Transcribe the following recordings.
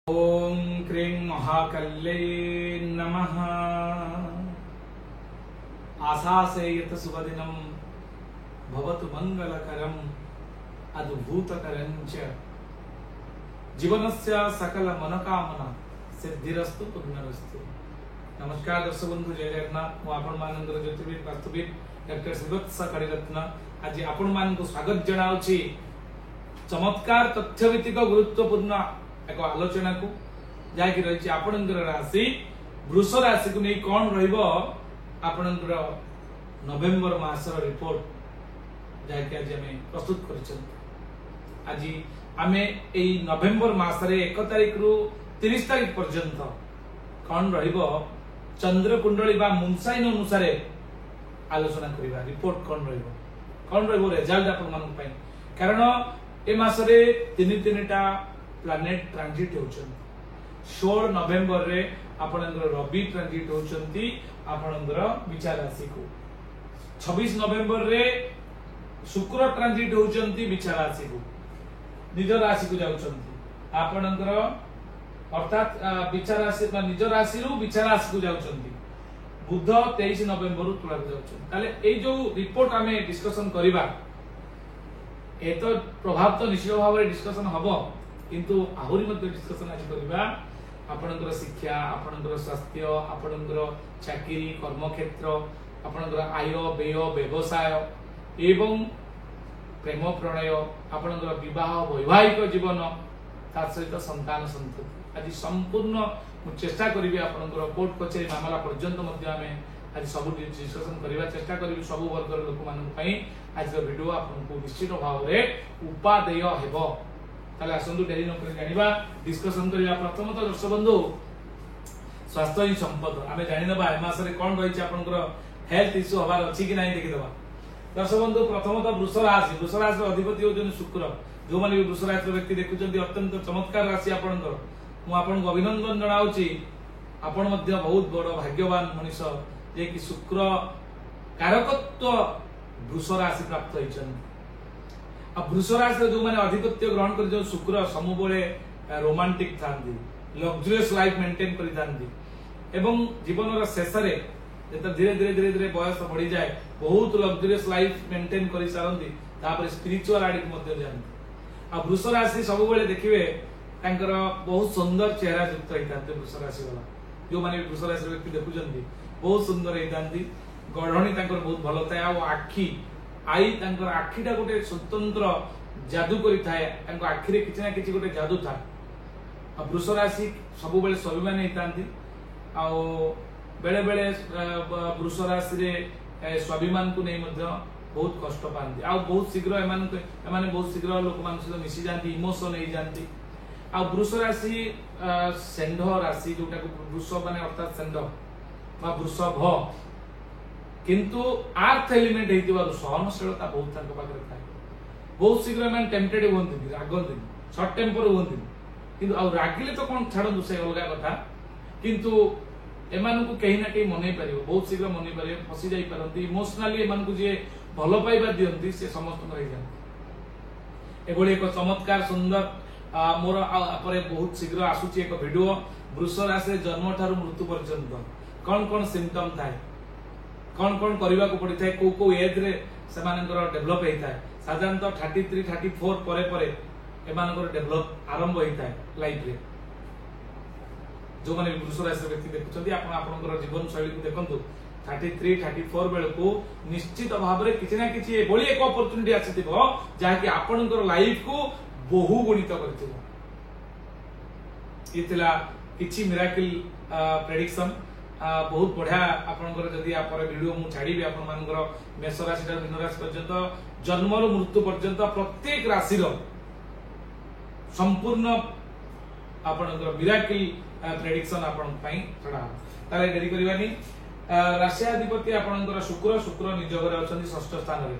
ओम क्रीं महाकल्ये नमः। आशासे यत शुभदिनं भवतु मंगलकरं अद्भुतकरं च जीवनस्य सकल मनोकामना सिद्धिरस्तु पुण्यरस्तु। नमस्कार दर्शक बंधु, जय जगन्नाथ। मु आपण मानकर ज्योतिर्विद वास्तुविद डॉक्टर श्रीवत्स कड़ीरत्न आज आपण मानक स्वागत जनाउछि चमत्कार तथ्यभित्तिक गुरुत्वपूर्ण एक आलोचना को जाकि रही आपणकर राशि वृष राशि को नहीं कौन रहिबो आपणकर नवेम्बर मासर रिपोर्ट जाकि आज हमें प्रस्तुत करिसन। आज आमे एई नवेम्बर मासरे 1 तारिख रु 30 तारिख पर्यंत कौन रहिबो चंद्र कुंडली बा मुनसाइन अनुसार आलोचना करिबा। रिपोर्ट कौन रहिबो रिजल्ट आपन मानक पई, कारण ए मासरे तीनटा प्लानेट ट्रांजिट होचन। 16 नवेम्बर रे आपनकर रवि ट्रांजिट होचंती आपनकर विचार राशि को। 26 नवेम्बर रे शुक्र ट्रांजिट होचंती विचार राशि को, निज राशि को जाउचंती आपनकर अर्थात विचार राशि निज राशि रु विचार राशि को जाउचंती। बुध 23 नवेम्बर रु तुला को जाउचंती। ताले ए जो रिपोर्ट हमें डिस्कशन करिबा ए तो प्रभाव तो निश्चित भाव रे डिस्कशन हबो, किंतु आहुरी मध्य डिस्कशन आज करबा आपनकर शिक्षा, आपनकर स्वास्थ्य, आपनकर चाकरी कर्म क्षेत्र, आपनकर आय व्यय व्यवसाय एवं प्रेम प्रणय, आपनकर विवाह वैवाहिक जीवन ता सहित संतान संतति आज संपूर्ण चेष्टा करी आपनकर कोर्ट कचेरी मामला पर्यंत मध्य आमे आज सब डिस्कशन करबा चेष्टा करी सब वर्ग लोक मानन पई आज वीडियो आपनको निश्चित भाव रे उपादेय हेबो। ताले आसंतु डेरी न कर जानिबा डिस्कशन करिया। प्रथमतः दर्शक बंधु स्वास्थ्य ही संपद आमे जानि नबा ए मासरे कोन रही छै आपनकर हेल्थ इश्यू हबार अछि कि नाही देखि दबा। दर्शक बंधु प्रथमतः वृष राशि अधिपति होजन शुक्र। जो माने वृष राशि व्यक्ति देखुचंती अत्यंत चमत्कार राशि आपनकर मु आपनको अभिनंदन जणाउची। आपण मध्य बहुत बड़ भाग्यवान मनुष्य जे कि शुक्र कारकत्व वृष राशि प्राप्त होइछन। वृष राशि जो माने अधिपत्य ग्रहण कर जो शुक्र सबुबले रोमांटिक थांती, लग्जरियस लाइफ मेंटेन करि थांती एवं जीवन शेष रे जेता धीरे धीरे धीरे धीरे बयस बढ़ी जाए बहुत लग्जरियस लाइफ मेंटेन करि सारंती, तापर स्पिरिचुअल आडिक मध्ये जानती। आ वृष राशि सबुबले देखिबे तांकर बहुत सुंदर चेहरा युक्त होइतांते। वृष राशि वाला जो माने वृष राशि व्यक्ति देखुचंती बहुत सुंदर होइतांती, गढ़णी तांकर बहुत भलो थाए। आ आखी आई तांकर आखीटा गोटे स्वतंत्र जादू करि थाए, तांको आखी रे किछि ना किछि गोटे जादू थाए। आ वृष राशि सब बेले स्वाभिमान हेतांती। आ बेले बेले वृष राशि रे स्वाभिमान को नै मध्य बहुत कष्ट पांती। आ बहुत शीघ्र एमाने बहुत शीघ्र लोक मान सहित मिसी जानती, इमोशन हे जानती। आ वृष राशि सेंध राशि जोटा को वृष माने अर्थात सेंध बा वृषभ, किंतु आर्थ एलिमेंट हेतिबारु सहनशीलता बहुत तांको पाखरे थाए। बहुत शीघ्र मैंने टेम्पटेड होंती, रागंती, शॉर्ट टेम्पर होंती, किंतु आ रागिले तो कोन छाडंतु से अलगा कथा, किंतु एमान को कहीं ना कहीं मनै परिबो, बहुत शीघ्र मनै परिबो, फसी जाई परंती। इमोशनली एमान को जे भलो पाइबा दियंती से समस्त रहि जान। एबोले एक चमत्कार सुंदर मोर अपरे बहुत शीघ्र आसुची एक वीडियो वृष राशि जन्म ठारू मृत्यु पर्यंत कोन कोन सिम्पटम थाए, कौन कौन करबा को पड़ी थाए, को एज रे सेमानकर डेवलप हेता है। साधारणतः 33 34 परे परे एमानकर डेवलप आरंभ हेता है लाइफ रे। जो माने वृष राशि व्यक्ति देखुचंती आपण आपनकर जीवन शैली को देखंतु 33 34 बेल को निश्चित भाव रे किछि ना किछि ए बोली एक अपॉर्चुनिटी आसीतिबो जाहा कि आपनकर लाइफ को बहु गुणित करथिबो। इतला किछि मिराकल प्रेडिक्शन बहुत बढ़िया आपनकर जदि आपरे वीडियो मु छाडीबे आपन मानकर मेष राशि ता मीन राशि पर्यंत जन्म रो मृत्यु पर्यंत प्रत्येक राशि रो संपूर्ण आपनकर मिराकल प्रेडिक्शन आपन पई छडा। ताले डेरी करबानी राशि अधिपति आपनकर शुक्र निज घर अछंती षष्ठ स्थान रे।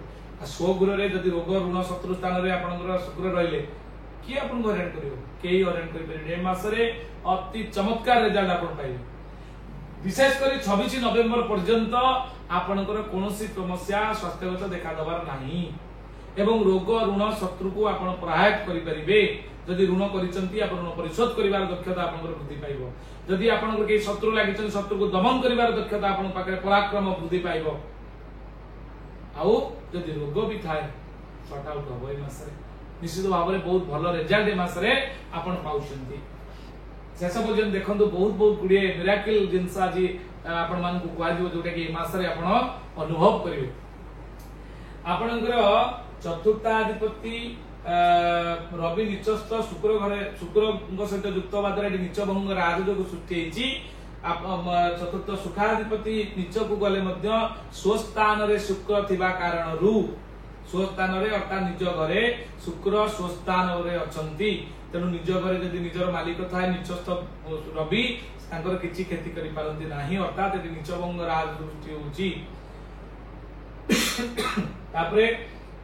स्वगृह रे जदि रोग ऋण शत्रु स्थान रे आपनकर शुक्र रहिले कि आपन हरण करियो, केही हरण करि परिबे। ए मासरे अति चमत्कार रिजल्ट आपन पाइबे। विशेषकर 26 नवेम्बर पर्यंत आपनकर कोनोसी समस्या स्वास्थ्यगत देखा दबार नाही एवं रोग ऋण शत्रु को आपण प्रहायत करि परिबे। जदि ऋण करिसंती आपण ऋण परिशोध करिवार दक्षता आपनकर वृद्धि पाइबो जदि आपनकर के शत्रु लागिसन शत्रु को दमन करिवार दक्षता आपन पाखे पराक्रम वृद्धि पाइबो आउ जदि रोग भी थाए सॉर्ट आउट होबो ए मासरे निश्चित भाव में बहुत भल रिजल्ट ए मासरे आपण पाउछंती शेष पर्यंत देखंतु बहुत बहुत गुड़िए मिराकल जिनस आज आपण मान को कहजिव जोटा कि मासरे आपण अनुभव करिवे आपणकर चतुर्थाधिपति रवि निचस्थ शुक्र घरे शुक्र सहित युक्त बादरे नीच भंग राजयोग सृष्टि होइछि चतुर्थ सुखाधिपति नीच को गले मध्य स्वस्थान रे शुक्र थिबा कारणरू स्वस्थान रे अर्थात निज घरे शुक्र स्वस्थान रे अछंती तेणु निज घरे जदि निजर मालिक थाए नीचस्थ रवि तांकर किछि खेती करि पारंती नाही अर्थात एटी नीच भंग राज सृष्टि होउछि तापरे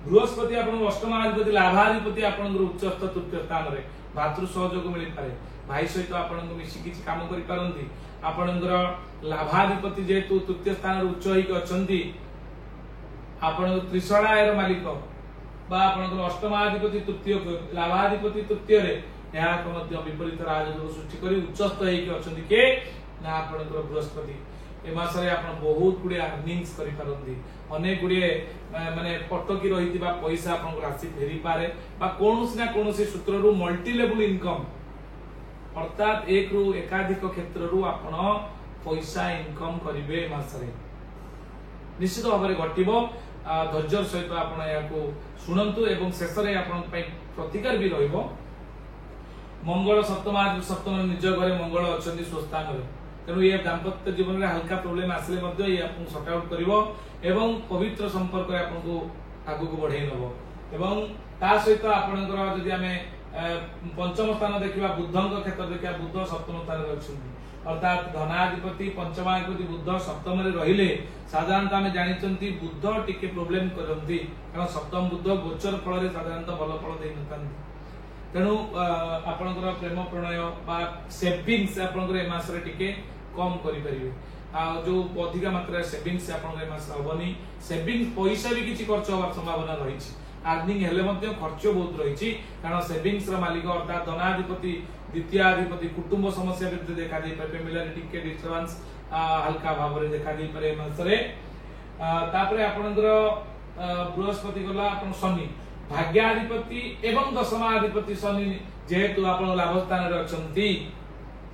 बृहस्पति आपण अष्टमाधिपति लाभाधिपति आपण उच्चस्थ तृतीय स्थान रे भातृ सहयोग मिलि पारे भाई सहित आपण मिसी किछि काम करि पारंती आपणकर लाभाधिपति जेतु तृतीय स्थान रे उच्च होइक अछंती आपण त्रिशणायर मालिक बा आपणकर अष्टमाधिपति तृतीय लाभाधिपति तृतीय रे या को मध्य विपरीत राजयोग सृष्टि करी उच्चस्थ होइक अछंती के ना आपणकर बृहस्पति ए मासरे आपण बहुत गुडे अर्निंग्स करि पारंती अनेक गुडे माने पटकी रहितिबा पैसा आपण राशि फेरी पारे बा कोनोसी ना कोनोसी सूत्र रु मल्टी लेवल इनकम अर्थात एक रु एकाधिक क्षेत्र रु आपण पैसा इनकम करिवे मासरे निश्चित भाव में घटिबो धैर्य सहित आपण याको सुनंतु एवं शेष रे आपण पई प्रतिकार भी रहइबो मंगल सप्तम निज घरे मंगल अछंती स्वस्थान रे तेणु ये दाम्पत्य जीवन में हल्का प्रोब्लेम आसले मध्य ये आपन सॉर्ट आउट करिवो एवं पवित्र संपर्क रे आपन को आगु को बढ़ाई नबो एवं ता सहित आपनकर जदि हमें पंचम स्थान देखिबा बुद्धंक क्षेत्र देखिबा बुद्ध सप्तम स्थान रे अछंती अर्थात धनाधिपति पंचमाधिपति बुद्ध सप्तम रे रहिले साधारणतः हमें जानिचंती बुद्ध टिके प्रॉब्लम करंती कारण सप्तम बुद्ध गोचर फल रे साधारणतः भल फल देइ नथांती तेणु आपनकर प्रेम प्रणय बा सेविंग्स आपनकर ए मास रे टिके कम करि परिबे आ जो अधिक मात्रा सेविंग्स आपनकर ए मास होबनी सेविंग पैसा भी किछि खर्च होबार संभावना रहिछि अर्निंग हेले मध्य खर्च बहुत रहिछि कारण सेविंग्स रा मालिक अर्थात धनाधिपति द्वितीयाधिपति कुटुंब समस्या विरुद्ध देखा दे पारे फैमिली टिके डिस्टर्बेंस हल्का भाव रे देखा दे पारे मास रे तापरे आपनकर बृहस्पति गला आपन शनि भाग्याधिपति एवं दशमाधिपति शनि जेहेतु आपण लाभ स्थान रे अछंती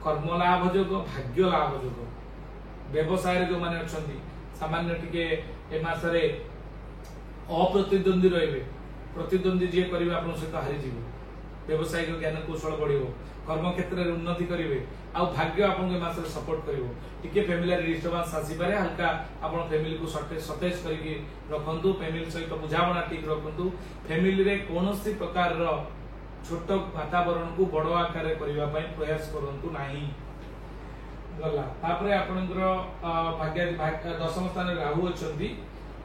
कर्म लाभ योग भाग्य लाभ योग व्यवसाय रे जो माने अछंती सामान्य टिके ए मास रे अप्रतिद्वंदी रहिबे प्रतिद्वंदी जे करिवे आपण सहित हारि जिवो व्यवसायिक ज्ञान कौशल बढ़िबो कर्म क्षेत्र रे उन्नति करिवे आ भाग्य आपण के मास रे सपोर्ट करिवो टिके फैमिली डिस्टर्बेंस आसी पारे हल्का आपण फैमिली को सतेज करके रखंतु फैमिली सहित बुझावना ठीक रखंतु फैमिली रे कोनोसी प्रकार रो छोट वातावरण को बड़ आकार रे करिवा पई प्रयास करंतु नाही गला तापरे आपनकर भाग्य दशम स्थान रे राहु अछंती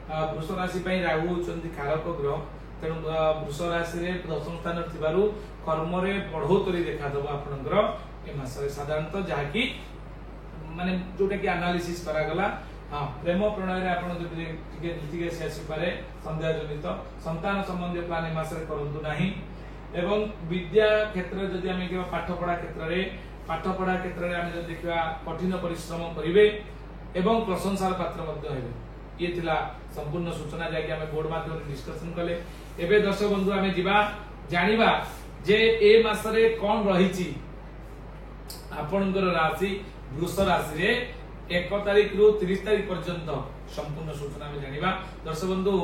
वृष राशि पई राहु अछंती कारक ग्रह तेणु वृष राशि रे दशम स्थान थिबारु कर्म रे बढ़ोतरी देखा दबो आपनकर ए मास रे साधारणतः जाकी माने जोटा कि एनालिसिस करा गला हां प्रेम प्रणय रे आपण जो टिके टिके से आसी पारे संध्या जनित संतान संबंधी प्लान ए मास रे करंतु नाही एवं विद्या क्षेत्र जदि हमें के पाठ पढ़ा क्षेत्र रे हमें जदि देखिबा कठिन परिश्रम करिवे एवं प्रशंसार पात्र मध्य हेबे ये थिला संपूर्ण सूचना जाके हमें बोर्ड माध्यम डिस्कशन कले एबे दर्शक बंधु हमें जिबा जानिबा जे ए मास रे कोन रहिछि आपनकर राशि वृष राशि रे 1 तारिख रु 30 तारिख पर्यंत संपूर्ण सूचना में जानिबा दर्शक बंधु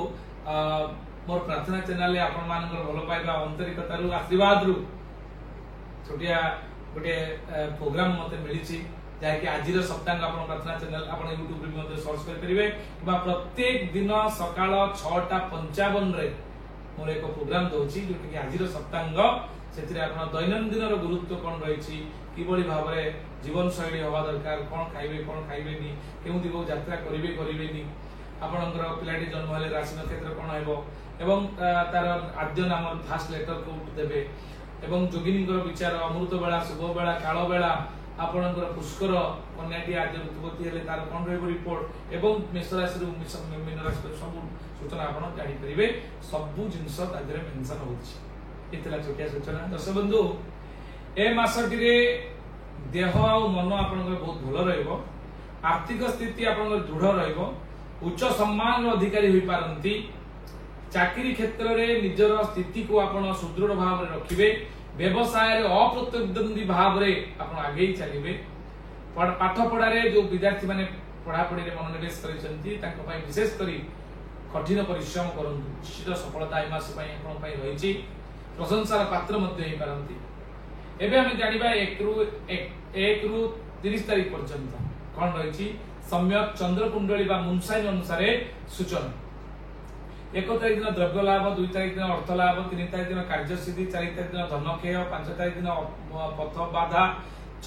मोर प्रार्थना चैनल आपण मानकर भलो पाइबा अंतरिकता रु आशीर्वाद रु छोटिया गोटे प्रोग्राम मते मिलिछि जाके आजिर सप्ताह आपण प्रार्थना चैनल आपण YouTube रे मते सर्च कर परिबे बा प्रत्येक दिन सकाळ 6:55 रे मोर एक प्रोग्राम दोछि जो कि आजिर सप्ताह सेतिरे आपण दैनंदिन रो गुरुत्व कोन रहिछि किबळी भाबरे जीवन शैली हवा दरकार कोन खाइबेनी केउदी को यात्रा करिबेनी आपनकर पिलाटी जन्म हले राशि नक्षत्र कोन हेबो एवं तार आद्य नाम फास्ट लेटर को देबे एवं जोगिनीकर विचार अमृत बेला शुभ बेला काल बेला आपनकर पुष्कर कन्याटी आद्य ऋतुवती हेले तार कोन रहबो रिपोर्ट एवं मेष राशि रु मीन राशि सब सूचना आपण जानि परिबे सब जिंस तादरे मेंशन होछि इतला छोटिया सूचना दर्शक बंधु ए मासटी देह आ मन आप बहुत भल रहिबो आर्थिक स्थिति आप दृढ़ रहिबो उच्च सम्मान अधिकारी होई पारंती चाकरी क्षेत्र रे निजर स्थिति को आप सुदृढ़ भाव में रखिबे व्यवसाय रे अप्रतिद्वंदी भाव रे आप आगे चलिबे पाठ पढ़ारे जो विद्यार्थी माने पढ़ापढ़ी रे मनोनिवेश करिसेंती तांको पई विशेष करी कठिन परिश्रम करंतु निश्चित सफलता ए मास पई आपण पई रहिछि प्रशंसार पात्र मध्ये होई पारंती एबे हम जानिबा 1 रु 30 तारिख पर्यंत कोन रहिछि सम्यक चंद्र कुंडली बा मुनसाइन अनुसार सूचना 1 तारिख दिन द्रव्य लाभ 2 तारिख दिन अर्थ लाभ 3 तारिख दिन कार्य सिद्धि 4 तारिख दिन धन क्षय 5 तारिख दिन पथ बाधा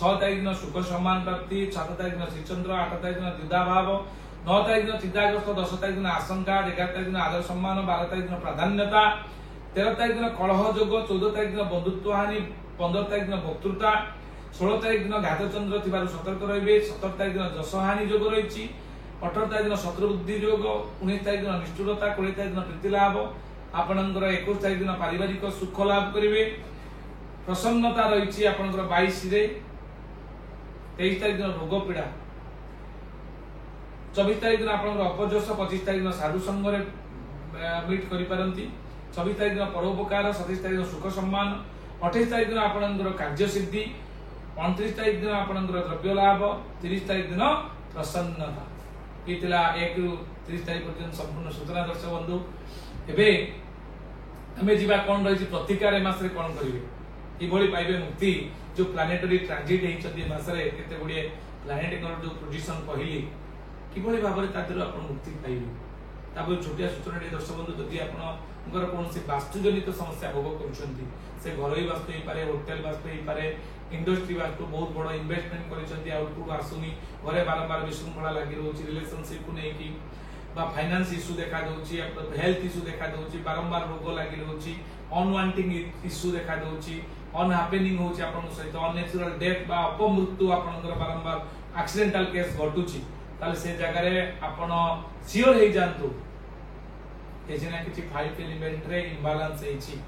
6 तारिख दिन सुख सम्मान प्राप्ति 7 तारिख दिन श्रीचंद्र 8 तारिख दिन द्विधा भाव 9 तारिख दिन चिंताग्रस्त 10 तारिख दिन आशंका 11 तारिख दिन आदर सम्मान 12 तारिख दिन प्राधान्यता 13 तारिख दिन कलह जोग 14 तारिख दिन बंधुत्व हानि 15 तारिख दिन वक्तृता 16 तारिख दिन घातचंद्र थिबारु सतर्क रहिबे 17 तारिख दिन जस हानि जोग रहिछि 18 तारिख दिन शत्रु बुद्धि जोग 19 तारिख दिन निष्ठुरता 20 तारिख दिन प्रीति लाभ आपनकर 21 तारिख दिन पारिवारिक सुख लाभ करिवे प्रसन्नता रहिछि आपनकर 22 रे 23 तारिख दिन रोग पीड़ा 24 तारिख दिन आपनकर अपजस 25 तारिख दिन साधु संग रे मीट करि पारंती 26 तारिख दिन परोपकार 27 तारिख दिन सुख सम्मान 28 तारिख दिन आपनकर कार्य सिद्धि 29 तारिख दिन आपनकर द्रव्य लाभ 30 तारिख दिन प्रसन्नता इतला 1 रु 30 तारिख पर्यंत संपूर्ण सूचना दर्शक बंधु एबे हमें जीवा कोन रहिछि प्रतिकार ए मास रे कोन करिवे ई भली पाइबे मुक्ति जो प्लानेटरी ट्रांजिट हेचि मास रे केते गुडे प्लानेट कर जो पोजीशन कहली कि भली भाबरे तादर आपण मुक्ति पाइबे तापर छोटिया सूचना रे दर्शक बंधु जदि आपण कौन से वास्तु जनित समस्या भोग करुछंती से घरोई वास्तु ही पारे होटल वास्तु ही पारे इंडस्ट्री वास्तु बहुत बड़ इन्वेस्टमेंट करिसंती आउटपुट आसुनी घरे बारंबार विशृंखला लागि रहउची रिलेशनशिप को नै कि बा फाइनेंस इशू देखा दउची हेल्थ इशू देखा दउची बारंबार रोग लागि रहउची अनवांटिंग इशू देखा दउची अनहैपनिंग होची आपन सहित अननेचुरल डेथ बा अपमृत्यु आपनकर बारंबार एक्सीडेंटल केस घटुची ताले से जगह रे आपन सियोर हे जानतु एजना किछि फाइव एलिमेंट रे इम्बैलेंस हेछि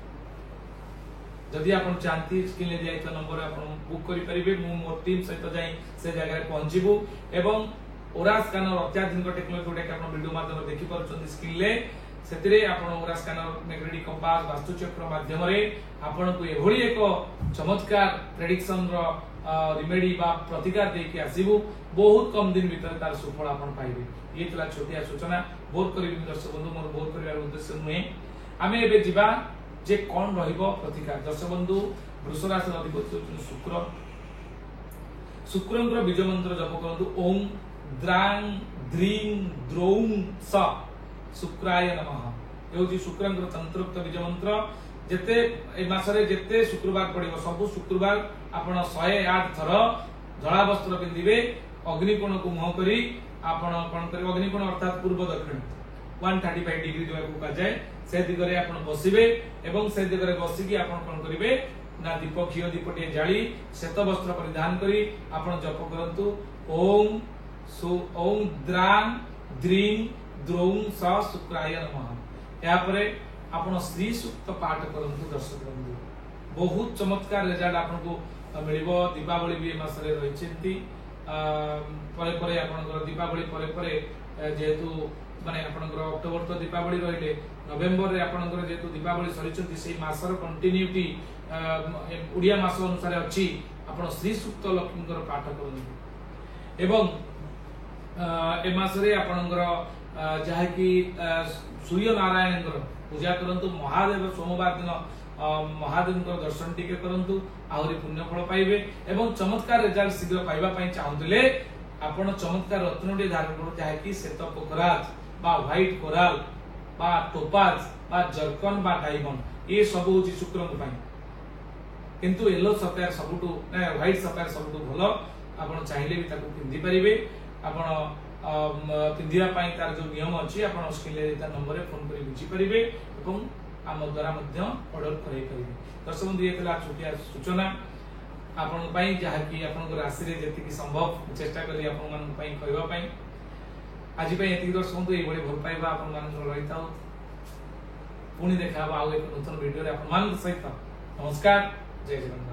जदि आपण चाहती स्क्रीन ले जाइतो नंबर आपण बुक करि परिबे मु मोर टीम सहित जाई से जगह रे पहुंचीबू एवं ओरा स्कैनर अत्याधुनिक टेक्नोलॉजी जोटा कि आपण वीडियो माध्यम देखि परछन्ती स्क्रीन ले सेतिरे आपण ओरा स्कैनर मैग्नेटिक कंपास वास्तु चक्र माध्यम रे आपण को एभली एक चमत्कार प्रेडिक्शन रो रिमेडी बा प्रतिकार दे के आसीबू बहुत कम दिन भीतर तार सुफल आपण पाइबे ये तला छोटिया सूचना बोर करिबि दर्शक बंधु मोर बोर करिवार उद्देश्य नुहे आमे एबे जिबा जे कोन रहिबो प्रतिकार दर्शक बंधु वृष राशि अधिपति शुक्र शुक्रंकर बीज मंत्र जप करंतु ओम द्रां द्रीं द्रौं स शुक्राय नमः एउजी शुक्रंकर तंत्रोक्त बीज मंत्र जेते ए मासरे जेते शुक्रवार पड़िबो सब शुक्रवार आपण 108 थर धळा वस्त्र पिंदिबे अग्निकोण को मुह करी आपण कोन करी अग्निकोण अर्थात पूर्व दक्षिण 135 डिग्री जो को का जाय से दिगरे आपण बसिबे एवं से दिगरे बसिकी आपण कोन करिवे ना दीप घियो दीपटे जाली श्वेत वस्त्र परिधान करी आपण जप करंतु ओम द्रां द्रीं द्रौं स शुक्राय नमः या परे आपण श्री सूक्त पाठ करंतु दर्शक बंधु बहुत चमत्कार रिजल्ट आपण को मिलिबो दीपावली भी मास रे रहिसेंती परे परे आपण दीपावली परे परे जेतु माने आपनकर अक्टोबर तो दीपावली रहिले नवेम्बर रे आपनकर जेतु दीपावली सरिचंती सेही मासर कंटिन्यूटी उडिया मास अनुसार अछि आपण श्री सूक्त लक्ष्मीकर पाठ करनु एवं ए मास रे आपनकर जहा कि सूर्य नारायणकर पूजा करंतु महादेव सोमवार दिन महादेवकर दर्शन टिके करंतु आहुरी पुण्य फल पाइबे एवं चमत्कार रिजल्ट शीघ्र पाइबा पई चाहंतले आपण चमत्कार रत्नटी धारण करू जहा कि श्वेत पोखराज बा व्हाइट कोराल बा टोपाज बा जर्कन बा डायमंड ये सब होची शुक्रंक पई किंतु येलो सफेयर सबटु व्हाइट सफेयर सबटु भलो आपण चाहिले भी ताको पिंदी परिबे आपण पिंदिया पई तार जो नियम अछि आपण स्क्रीन ले ता नंबर रे फोन करी बुझी परिबे एवं आम द्वारा मध्य ऑर्डर करै परिबे दर्शक बंधु एतला छोटिया सूचना आपण पई जहा कि आपण राशि रे जति कि संभव चेष्टा करी आपण मन पई करबा पई आज पई एति दर्शक बंधु ए बडे भल पाइबा आपण मन रहिताउ पुनी देखाबा आ एक नूतन वीडियो रे आपण मन सहित ନମସ୍କାର, ଜୟ ଜଗନ୍ନାଥ।